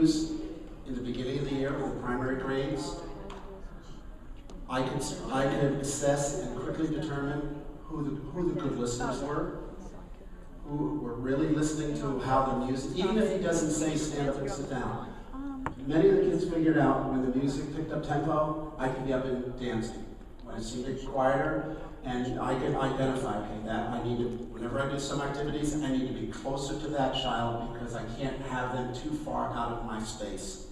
use in the beginning of the year with the primary grades, I could assess and quickly determine who the good listeners were, who were really listening to how the music, even if he doesn't say stand up and sit down. Many of the kids figured out when the music picked up tempo, I could be up and dancing. When it seemed quieter, and I could identify, okay, that I need to, whenever I do some activities, I need to be closer to that child because I can't have them too far out of my space.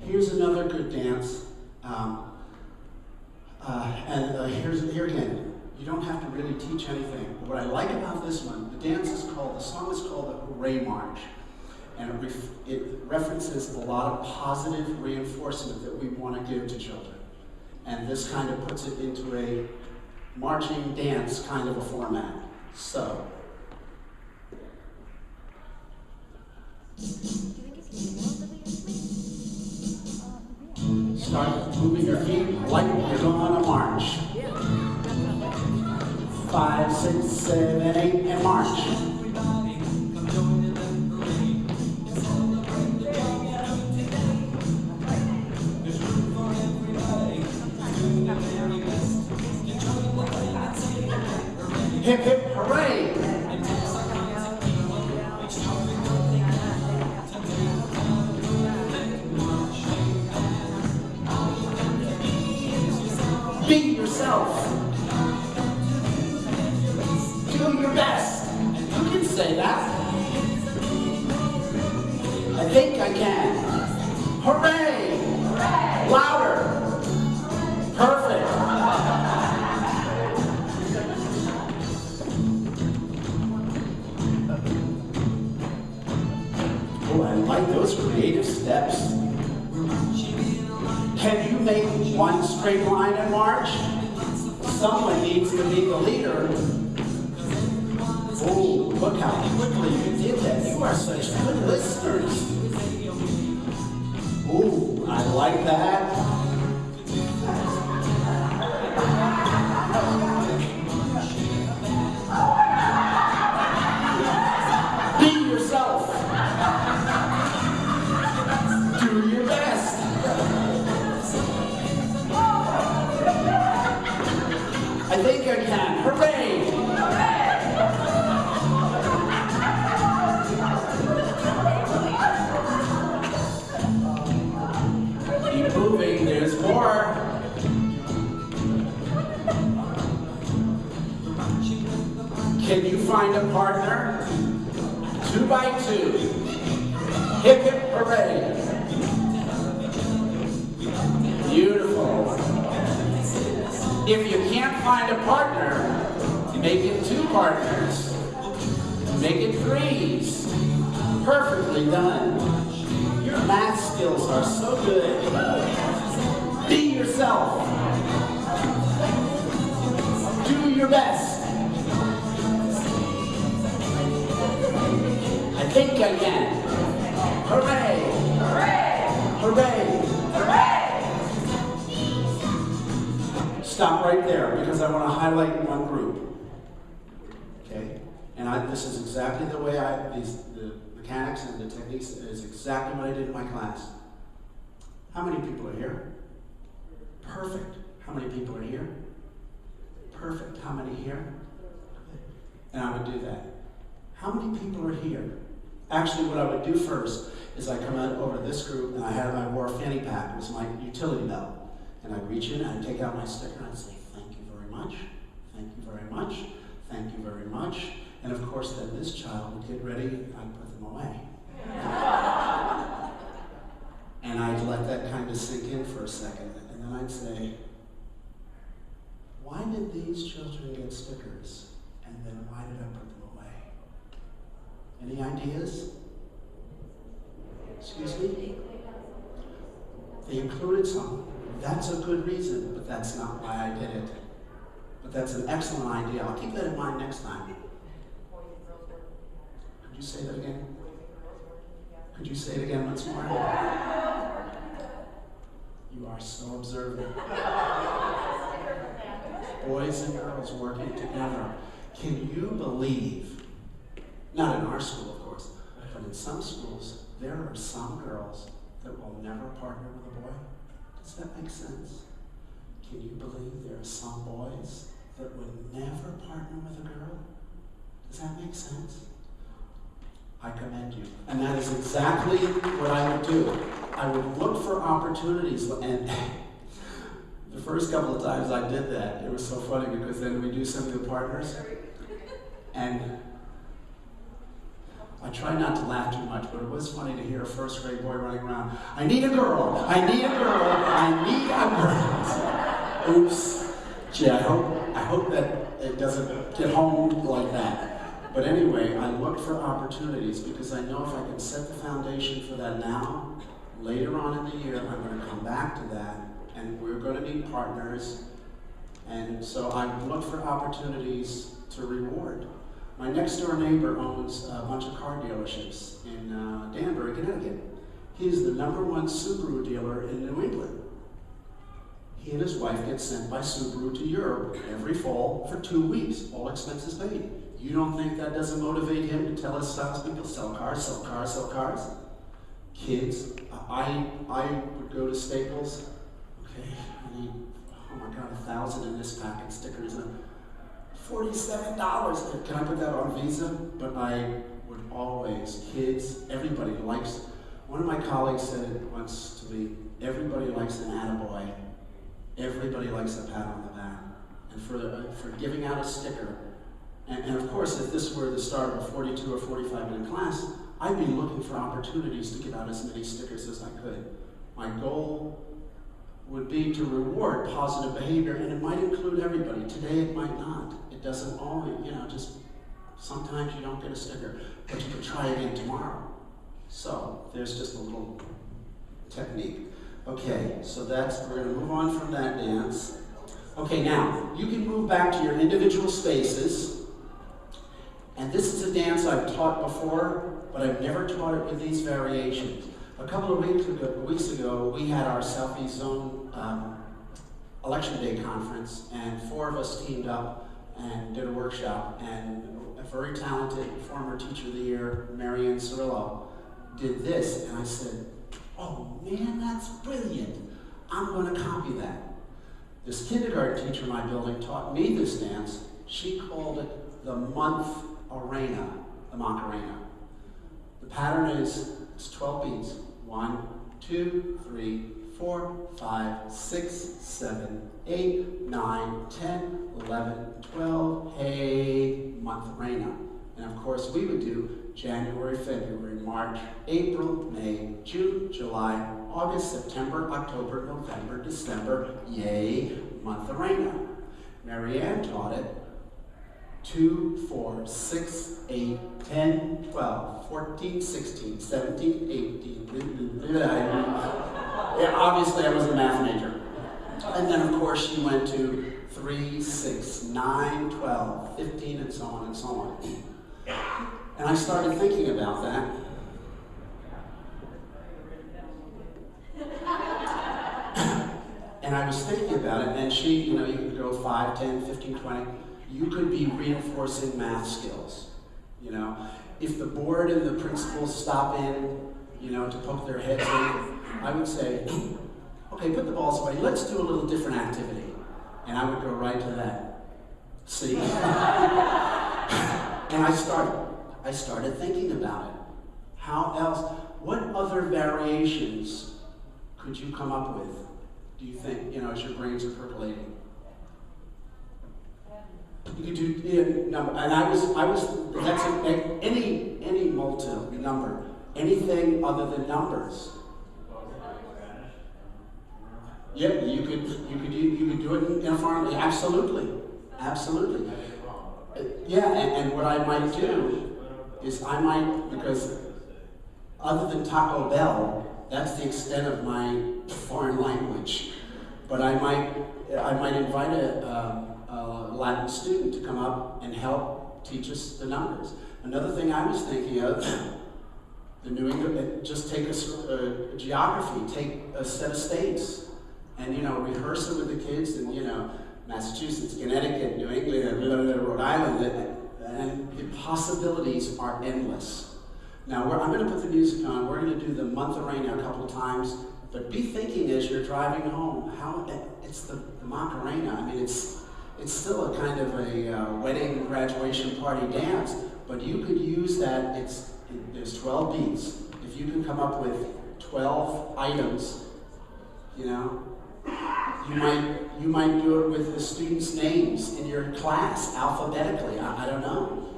Here's another good dance. Here again, you don't have to really teach anything. But what I like about this one, the song is called the Hooray March. And it references a lot of positive reinforcement that we want to give to children. And this kind of puts it into a marching dance kind of a format. So. Start moving your feet like you're going on a march. 5, 6, 7, 8, and march. Hip, hip, hooray! Be yourself. Do your best. You can say that. I think I can. Hooray! Hooray! Louder. Perfect. Oh, I like those creative steps. Can you make one straight line and march? Someone needs to be the leader. Oh, look how quickly you did that. You are such good listeners. Oh, I like that. Be yourself. Do your best. I think I can. Hooray! Hooray! Keep moving. There's more. Can you find a partner? 2 by 2. Hip hip hooray. Beautiful. If you can't find a partner, make it 2 partners. Make it 3s. Perfectly done. Your math skills are so good. Be yourself. Do your best. I think I can. Hooray! Hooray! Hooray! Hooray! Stop right there because I want to highlight one group. Okay? And this is exactly the way the mechanics and the techniques is exactly what I did in my class. How many people are here? Perfect. How many people are here? Perfect. How many here? And I would do that. How many people are here? Actually, what I would do first is I come out over this group and I wore a fanny pack. It was my utility belt. And I'd reach in and I'd take out my sticker and I'd say, thank you very much, thank you very much, thank you very much. And of course, then this child would get ready, I'd put them away. And I'd let that kind of sink in for a second. And then I'd say, why did these children get stickers? And then why did I put them away? Any ideas? Excuse me? They included some. That's a good reason, but that's not why I did it. But that's an excellent idea. I'll keep that in mind next time. Could you say that again? Could you say it again once more? You are so observant. Boys and girls working together. Can you believe, not in our school of course, but in some schools, there are some girls that will never partner with a boy? Does that make sense? Can you believe there are some boys that would never partner with a girl? Does that make sense? I commend you. And that is exactly what I would do. I would look for opportunities, and the first couple of times I did that, it was so funny because then we do some of the partners, and I try not to laugh too much, but it was funny to hear a first grade boy running around, I need a girl, I need a girl, I need a girl. Oops. Gee, I hope that it doesn't get home like that. But anyway, I look for opportunities because I know if I can set the foundation for that now, later on in the year, I'm going to come back to that, and we're going to need partners. And so I look for opportunities to reward. My next door neighbor owns a bunch of car dealerships in Danbury, Connecticut. He's the #1 Subaru dealer in New England. He and his wife get sent by Subaru to Europe every fall for 2 weeks, all expenses paid. You don't think that doesn't motivate him to tell his salespeople, sell cars, sell cars, sell cars? Kids, I would go to Staples, okay, I need, oh my God, 1,000 in this packet, stickers, $47. Can I put that on Visa? But I would always, kids, everybody likes, one of my colleagues said it once to me, everybody likes an attaboy. Everybody likes a pat on the back. And for giving out a sticker, and of course, if this were the start of a 42 or 45-minute class, I'd be looking for opportunities to give out as many stickers as I could. My goal would be to reward positive behavior, and it might include everybody. Today it might not. It doesn't always, just sometimes you don't get a sticker, but you can try again tomorrow. So there's just a little technique. Okay, so we're going to move on from that dance. Okay, now, you can move back to your individual spaces. And this is a dance I've taught before, but I've never taught it with these variations. A couple of weeks ago, we had our Southeast Zone Election Day conference, and 4 of us teamed up and did a workshop, and a very talented former Teacher of the Year, Marianne Cirillo, did this, and I said, oh man, that's brilliant. I'm going to copy that. This kindergarten teacher in my building taught me this dance. She called it the month arena, the Macarena. The pattern is 12 beats. 1, 2, 3, 4, 5, 6, 7, 8, 9, 10, 11, 12, hey, month arena. And of course we would do January, February, March, April, May, June, July, August, September, October, November, December, yay, month arena. Marianne taught it 2, 4, 6, 8, 10, 12, 14, 16, 17, 18. Yeah, obviously I was a math major. And then of course she went to 3, 6, 9, 12, 15, and so on and so on. And I started thinking about that. And I was thinking about it, and she, you could go 5, 10, 15, 20. You could be reinforcing math skills. If the board and the principals stop in, to poke their heads in, I would say, okay, put the balls away. Let's do a little different activity. And I would go right to that. See? And I started thinking about it. How else, what other variations could you come up with, do you think, as your brains are percolating? You could do number, and that's any multi-number, anything other than numbers. Yep, you could do it in a farm, absolutely. Yeah, and what I might do is because other than Taco Bell, that's the extent of my foreign language. But I might invite a Latin student to come up and help teach us the numbers. Another thing I was thinking of, the New England, just take a geography, take a set of states, and rehearse it with the kids, and Massachusetts, Connecticut, New England, Rhode Island, and the possibilities are endless. Now, I'm going to put the music on. We're going to do the Macarena a couple times, but be thinking as you're driving home how it's the Macarena. I mean, it's still a kind of a wedding graduation party dance, but you could use that. There's 12 beats. If you can come up with 12 items, you know, you might do it with the students' names in your class alphabetically. I don't know.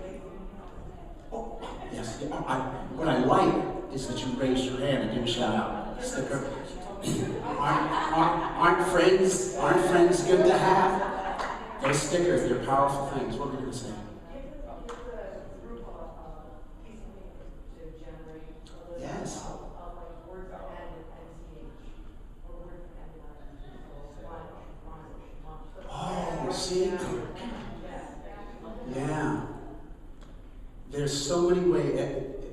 Oh, yes. What I like is that you raised your hand and didn't shout out. Sticker. Aren't friends good to have? Those stickers, they're powerful things. What were you going to say? Yes. Oh, see? Yeah. There's so many ways,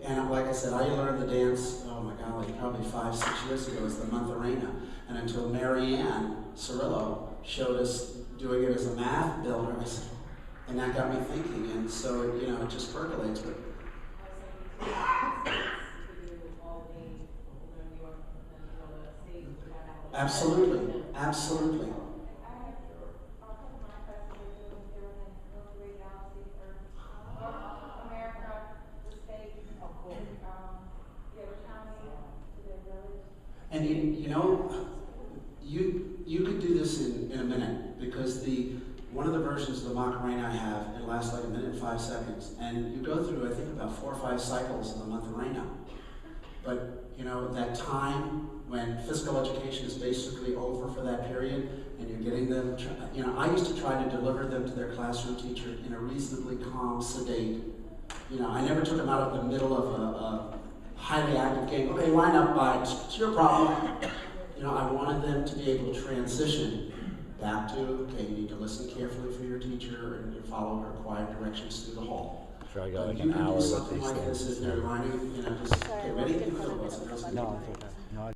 and like I said, I learned the dance, oh my golly, probably 5-6 years ago as the Macarena, and until Mary Ann Cirillo showed us doing it as a math builder, and that got me thinking, and so, you know, it just percolates. But absolutely, absolutely. And you know, you could do this in a minute, because one of the versions of the Macarena I have, it lasts like 1 minute and 5 seconds, and you go through I think about 4 or 5 cycles of the Macarena. But you know, that time when physical education is basically over for that period, and you're getting them, you know, I used to try to deliver them to their classroom teacher in a reasonably calm, sedate, you know, I never took them out of the middle of a highly active game. Okay, line up by, it's your problem. You know, I wanted them to be able to transition back to, okay, you need to listen carefully for your teacher and follow her quiet directions through the hall. Sure, I got like you an hour can do with something these like things. this as you're learning, you know, just get ready. No, it's okay. No,